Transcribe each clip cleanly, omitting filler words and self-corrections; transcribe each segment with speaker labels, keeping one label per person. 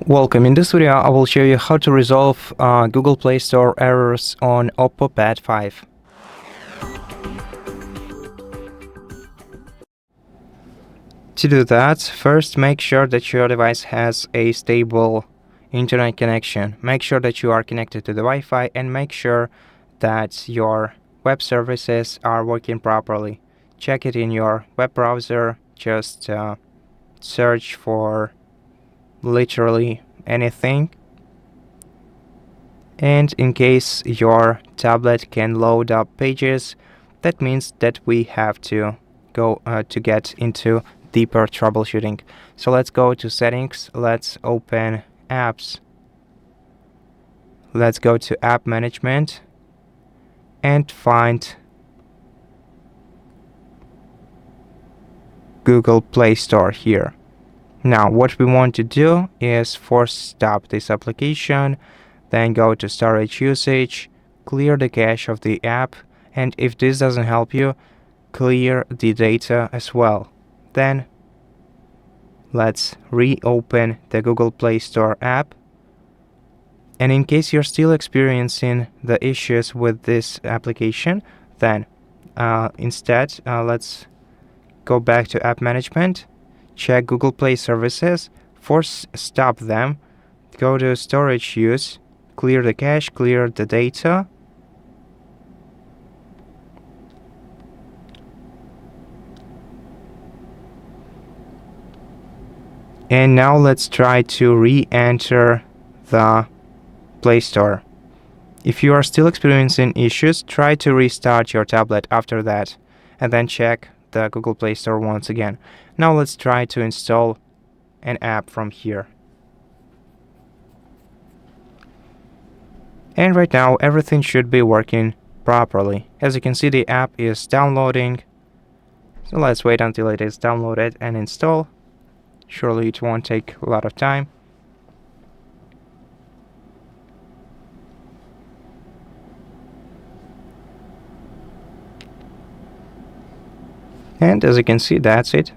Speaker 1: Welcome. In this video, I will show you how to resolve Google Play Store errors on OPPO Pad 5. To do that, first make sure that your device has a stable internet connection. Make sure that you are connected to the Wi-Fi and make sure that your web services are working properly. Check it in your web browser. Just search for literally anything, and in case your tablet can load up pages, that means that we have to go to get into deeper troubleshooting. So let's go to settings, let's open apps, let's go to app management and find Google Play Store here. Now what we want to do is force stop this application, then go to storage usage, clear the cache of the app, and if this doesn't help you, clear the data as well. Then let's reopen the Google Play Store app, and in case you're still experiencing the issues with this application, then instead let's go back to app management, check Google Play services, force stop them, go to storage use, clear the cache, clear the data, and now let's try to re-enter the Play Store. If you are still experiencing issues, try to restart your tablet after that and then check the Google Play Store once again. Now let's try to install an app from here. And right now everything should be working properly. As you can see, the app is downloading. So let's wait until it is downloaded and install. Surely it won't take a lot of time. And as you can see, that's it.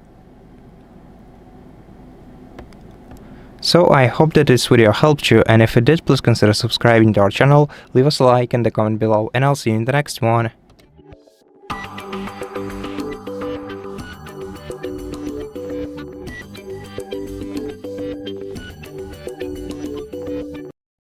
Speaker 1: So I hope that this video helped you, and if it did, please consider subscribing to our channel, leave us a like in the comment below, and I'll see you in the next one.